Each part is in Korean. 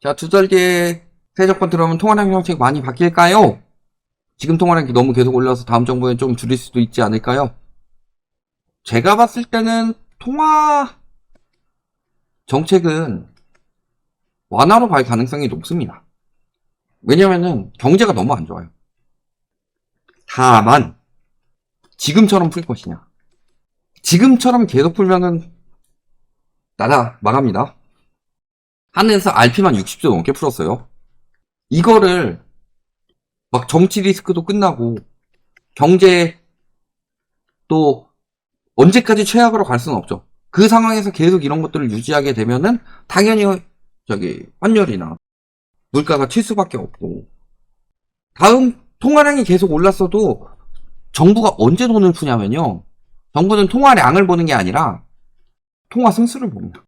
자, 두 달 뒤에 새 정권 들어오면 통화량 정책 많이 바뀔까요? 지금 통화량이 너무 계속 올라서 다음 정부에 좀 줄일 수도 있지 않을까요? 제가 봤을 때는 통화 정책은 완화로 갈 가능성이 높습니다. 왜냐면은 경제가 너무 안 좋아요. 다만 지금처럼 풀 것이냐. 지금처럼 계속 풀면은 나라 망합니다. 한에서 RP만 60조 넘게 풀었어요. 이거를 막 정치 리스크도 끝나고 경제 또 언제까지 최악으로 갈 수는 없죠. 그 상황에서 계속 이런 것들을 유지하게 되면은 당연히 환율이나 물가가 튈 수밖에 없고, 다음 통화량이 계속 올랐어도 정부가 언제 돈을 푸냐면요, 정부는 통화량을 보는 게 아니라 통화 승수를 봅니다.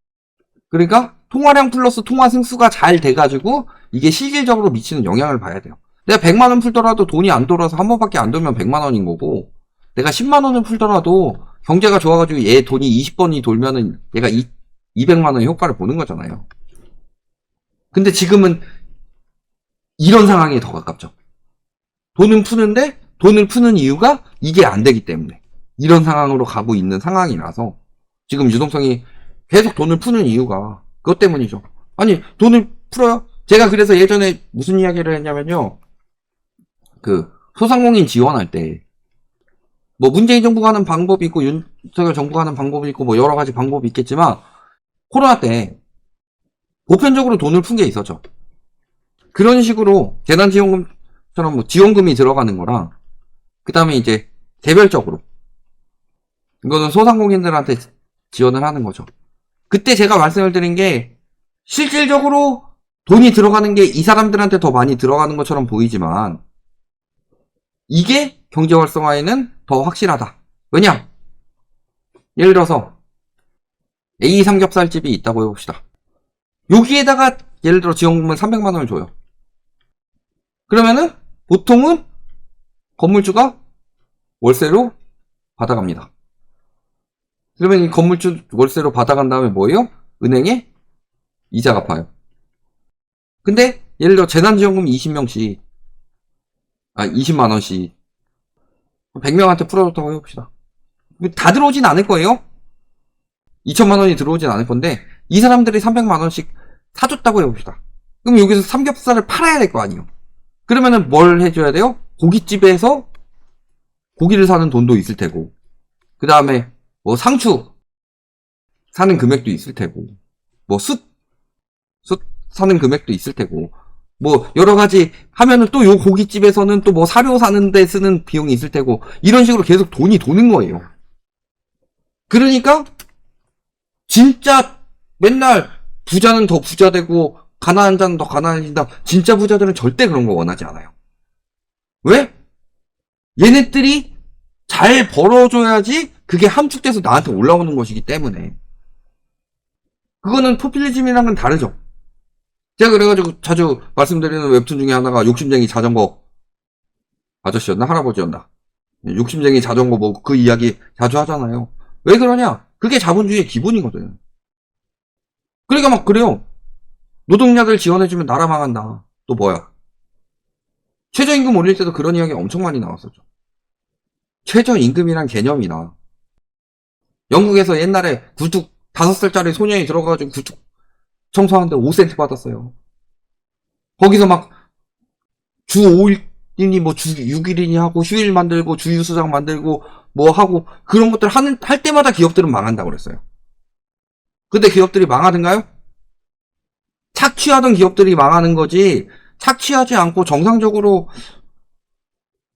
그러니까 통화량 플러스 통화 승수가 잘 돼가지고 이게 실질적으로 미치는 영향을 봐야 돼요. 내가 100만원 풀더라도 돈이 안 돌아서 한 번밖에 안 돌면 100만원인 거고, 내가 10만원을 풀더라도 경제가 좋아가지고 얘 돈이 20번이 돌면은 얘가 200만원의 효과를 보는 거잖아요. 근데 지금은 이런 상황이 더 가깝죠. 돈은 푸는데 돈을 푸는 이유가 이게 안 되기 때문에 이런 상황으로 가고 있는 상황이라서 지금 유동성이 계속 돈을 푸는 이유가 그것 때문이죠. 아니, 돈을 풀어요. 제가 그래서 예전에 무슨 이야기를 했냐면요, 그 소상공인 지원할 때 뭐 문재인 정부가 하는 방법이 있고 윤석열 정부가 하는 방법이 있고 뭐 여러 가지 방법이 있겠지만, 코로나 때 보편적으로 돈을 푼 게 있었죠. 그런 식으로 재난지원금처럼 뭐 지원금이 들어가는 거랑, 그 다음에 이제 개별적으로 이거는 소상공인들한테 지원을 하는 거죠. 그때 제가 말씀을 드린 게, 실질적으로 돈이 들어가는 게 이 사람들한테 더 많이 들어가는 것처럼 보이지만 이게 경제 활성화에는 더 확실하다. 왜냐? 예를 들어서 A 삼겹살집이 있다고 해봅시다. 여기에다가 예를 들어 지원금을 300만 원을 줘요. 그러면은 보통은 건물주가 월세로 받아갑니다. 그러면 이 건물주 월세로 받아간 다음에 뭐예요? 은행에 이자 갚아요. 근데 예를 들어 재난지원금 20명씩 20만 원씩 100명한테 풀어줬다고 해봅시다. 다 들어오진 않을 거예요. 2천만 원이 들어오진 않을 건데 이 사람들이 300만 원씩 사줬다고 해봅시다. 그럼 여기서 삼겹살을 팔아야 될 거 아니에요. 그러면은 뭘 해줘야 돼요? 고깃집에서 고기를 사는 돈도 있을 테고, 그 다음에 뭐 상추 사는 금액도 있을 테고, 뭐 숯 사는 금액도 있을 테고, 뭐 여러 가지 하면은 또 요 고깃집에서는 또 뭐 사료 사는데 쓰는 비용이 있을 테고, 이런 식으로 계속 돈이 도는 거예요. 그러니까 진짜 맨날 부자는 더 부자 되고 가난한 자는 더 가난해진다, 진짜 부자들은 절대 그런 거 원하지 않아요. 왜? 얘네들이 잘 벌어줘야지 그게 함축돼서 나한테 올라오는 것이기 때문에. 그거는 포퓰리즘이랑은 다르죠. 제가 그래가지고 자주 말씀드리는 웹툰 중에 하나가 욕심쟁이 자전거 아저씨였나 할아버지였나, 욕심쟁이 자전거 뭐 그 이야기 자주 하잖아요. 왜 그러냐? 그게 자본주의의 기본이거든. 그러니까 막 그래요. 노동자들 지원해주면 나라 망한다. 또 뭐야? 최저임금 올릴 때도 그런 이야기 엄청 많이 나왔었죠. 최저임금이란 개념이나, 영국에서 옛날에 굴뚝 5살짜리 소년이 들어가가지고 굴뚝 청소하는데 5센트 받았어요. 거기서 막 주 5일이니 뭐 주 6일이니 하고 휴일 만들고 주휴수당 만들고 뭐 하고 그런 것들 할 때마다 기업들은 망한다고 그랬어요. 근데 기업들이 망하던가요? 착취하던 기업들이 망하는 거지, 착취하지 않고 정상적으로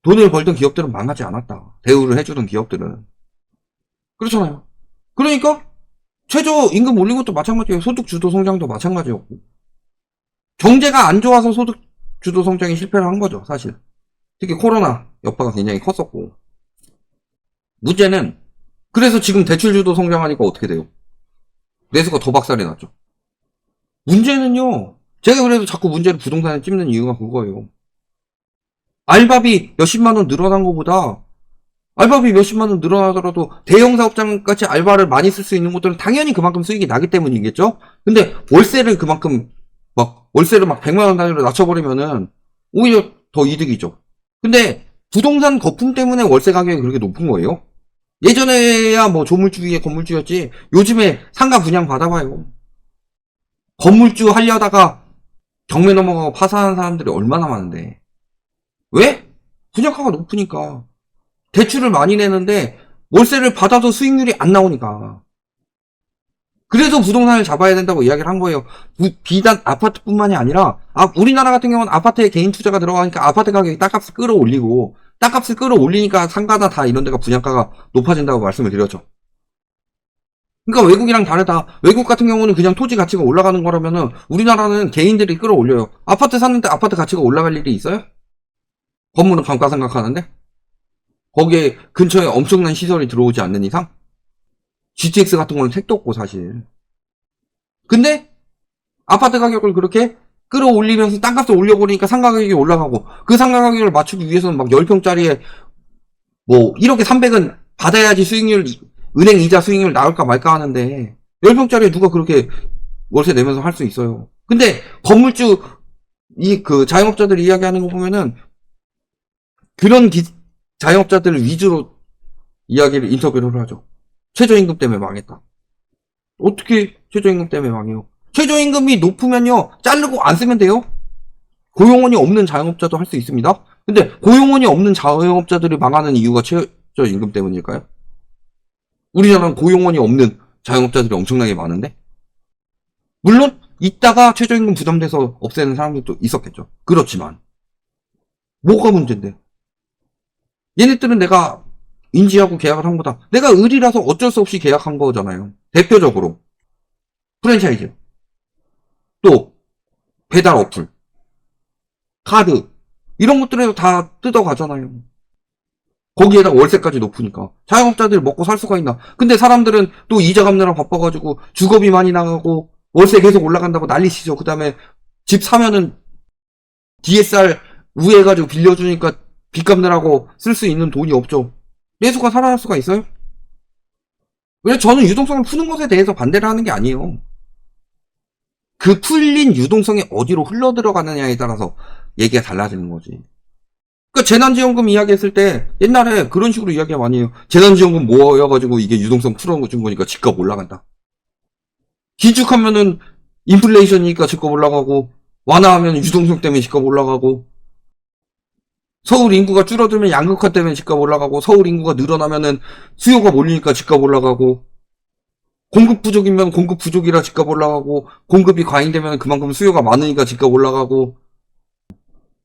돈을 벌던 기업들은 망하지 않았다. 대우를 해주던 기업들은. 그렇잖아요. 그러니까 최저임금 올린 것도 마찬가지예요. 소득주도 성장도 마찬가지였고, 경제가 안 좋아서 소득주도 성장이 실패를 한 거죠, 사실. 특히 코로나 여파가 굉장히 컸었고. 문제는, 그래서 지금 대출주도 성장하니까 어떻게 돼요? 내수가 더 박살이 났죠. 문제는요, 제가 그래도 자꾸 문제를 부동산에 찝는 이유가 그거예요. 알바비 몇십만원 늘어난 것보다, 알바비 몇십만원 늘어나더라도 대형 사업장같이 알바를 많이 쓸 수 있는 곳들은 당연히 그만큼 수익이 나기 때문이겠죠? 근데 월세를 그만큼 막 월세를 막 100만 원 단위로 낮춰버리면은 오히려 더 이득이죠. 근데 부동산 거품 때문에 월세 가격이 그렇게 높은 거예요? 예전에야 뭐 조물주의 건물주였지 요즘에 상가 분양 받아봐요. 건물주 하려다가 경매 넘어가고 파산하는 사람들이 얼마나 많은데. 왜? 분양가가 높으니까. 대출을 많이 내는데 월세를 받아도 수익률이 안 나오니까. 그래서 부동산을 잡아야 된다고 이야기를 한 거예요. 비단 아파트뿐만이 아니라 우리나라 같은 경우는 아파트에 개인 투자가 들어가니까 아파트 가격이 땅값을 끌어올리고 땅값을 끌어올리니까 상가나 다 이런 데가 분양가가 높아진다고 말씀을 드렸죠. 그러니까 외국이랑 다르다. 외국 같은 경우는 그냥 토지 가치가 올라가는 거라면은 우리나라는 개인들이 끌어올려요. 아파트 샀는데 아파트 가치가 올라갈 일이 있어요? 건물은 감가상각하는데? 거기에 근처에 엄청난 시설이 들어오지 않는 이상? GTX 같은 거는 택도 없고 사실. 근데 아파트 가격을 그렇게 끌어올리면서 땅값을 올려버리니까 상가 가격이 올라가고 그 상가 가격을 맞추기 위해서는 막 10평짜리에 뭐 1억에 300은 받아야지 수익률 은행 이자 수익률 나올까 말까 하는데 10평짜리에 누가 그렇게 월세 내면서 할 수 있어요. 근데 건물주 그 자영업자들 이야기하는 거 보면은 그런 자영업자들 위주로 이야기를 인터뷰를 하죠. 최저임금 때문에 망했다. 어떻게 최저임금 때문에 망해요? 최저임금이 높으면요 자르고 안 쓰면 돼요. 고용원이 없는 자영업자도 할 수 있습니다. 근데 고용원이 없는 자영업자들이 망하는 이유가 최저임금 때문일까요? 우리나라는 고용원이 없는 자영업자들이 엄청나게 많은데 물론 이따가 최저임금 부담돼서 없애는 사람들도 있었겠죠. 그렇지만 뭐가 문제인데? 얘네들은 내가 인지하고 계약을 한 거다. 내가 을이라서 어쩔 수 없이 계약한 거잖아요. 대표적으로 프랜차이즈, 또 배달 어플, 카드 이런 것들에서 다 뜯어가잖아요. 거기에다 월세까지 높으니까 자영업자들 먹고 살 수가 있나. 근데 사람들은 또 이자 갚느라 바빠가지고 주거비 많이 나가고 월세 계속 올라간다고 난리치죠. 그 다음에 집 사면은 DSR 우회해가지고 빌려주니까 빚 갚느라고 쓸 수 있는 돈이 없죠. 내수가 살아날 수가 있어요? 왜 저는 유동성을 푸는 것에 대해서 반대를 하는 게 아니에요. 그 풀린 유동성이 어디로 흘러들어가느냐에 따라서 얘기가 달라지는 거지. 그러니까 재난지원금 이야기했을 때 옛날에 그런 식으로 이야기가 많이 해요. 재난지원금 모여가지고 이게 유동성 풀어준 거니까 집값 올라간다. 기축하면은 인플레이션이니까 집값 올라가고 완화하면 유동성 때문에 집값 올라가고 서울 인구가 줄어들면 양극화 때문에 집값 올라가고 서울 인구가 늘어나면은 수요가 몰리니까 집값 올라가고 공급 부족이면 공급 부족이라 집값 올라가고 공급이 과잉되면 그만큼 수요가 많으니까 집값 올라가고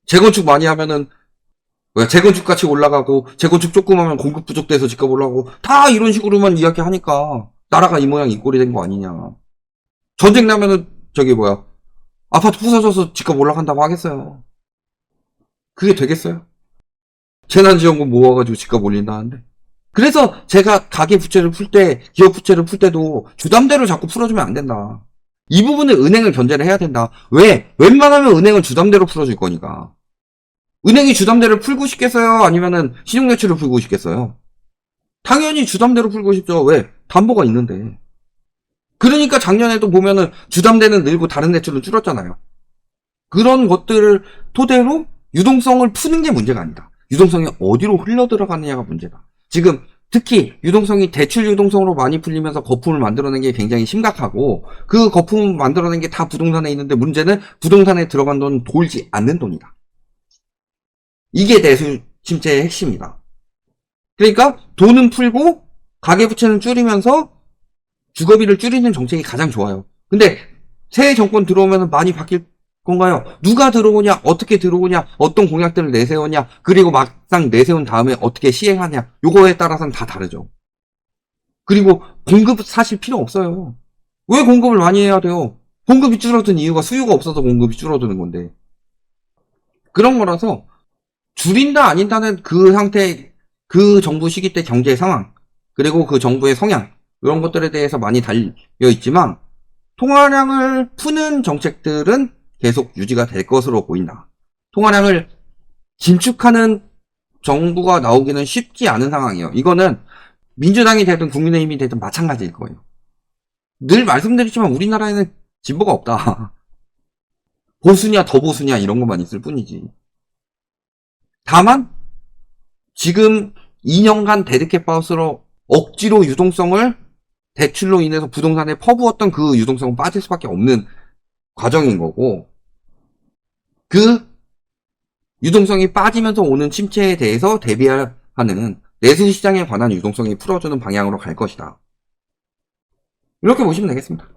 재건축 많이 하면은 재건축 가치 올라가고 재건축 조금 하면 공급 부족돼서 집값 올라가고 다 이런 식으로만 이야기하니까 나라가 이 모양 이 꼴이 된 거 아니냐. 전쟁 나면은 아파트 부서져서 집값 올라간다고 하겠어요. 그게 되겠어요? 재난지원금 모아가지고 집값 올린다는데. 그래서 제가 가계 부채를 풀 때, 기업 부채를 풀 때도 주담대로 자꾸 풀어주면 안 된다. 이 부분을 은행을 견제를 해야 된다. 왜? 웬만하면 은행은 주담대로 풀어줄 거니까. 은행이 주담대를 풀고 싶겠어요? 아니면은 신용대출을 풀고 싶겠어요? 당연히 주담대로 풀고 싶죠. 왜? 담보가 있는데. 그러니까 작년에도 보면은 주담대는 늘고 다른 대출은 줄었잖아요. 그런 것들을 토대로 유동성을 푸는 게 문제가 아니다. 유동성이 어디로 흘러들어가느냐가 문제다. 지금 특히 유동성이 대출 유동성으로 많이 풀리면서 거품을 만들어낸 게 굉장히 심각하고 그 거품을 만들어낸 게 다 부동산에 있는데 문제는 부동산에 들어간 돈은 돌지 않는 돈이다. 이게 내수 침체의 핵심이다. 그러니까 돈은 풀고 가계부채는 줄이면서 주거비를 줄이는 정책이 가장 좋아요. 근데 새 정권 들어오면 많이 바뀔 건가요? 누가 들어오냐, 어떻게 들어오냐, 어떤 공약들을 내세우냐, 그리고 막상 내세운 다음에 어떻게 시행하냐, 요거에 따라서는 다 다르죠. 그리고 공급 사실 필요 없어요. 왜 공급을 많이 해야 돼요? 공급이 줄어든 이유가 수요가 없어서 공급이 줄어드는 건데. 그런 거라서 줄인다 아닌다는 그 상태, 그 정부 시기 때 경제 상황, 그리고 그 정부의 성향, 이런 것들에 대해서 많이 달려 있지만 통화량을 푸는 정책들은 계속 유지가 될 것으로 보인다. 통화량을 긴축하는 정부가 나오기는 쉽지 않은 상황이에요. 이거는 민주당이 되든 국민의힘이 되든 마찬가지일 거예요. 늘 말씀드리지만 우리나라에는 진보가 없다. 보수냐 더 보수냐 이런 것만 있을 뿐이지. 다만 지금 2년간 데드캣바우스로 억지로 유동성을 대출로 인해서 부동산에 퍼부었던 그 유동성은 빠질 수밖에 없는 과정인 거고, 그 유동성이 빠지면서 오는 침체에 대해서 대비하는 내수 시장에 관한 유동성이 풀어주는 방향으로 갈 것이다. 이렇게 보시면 되겠습니다.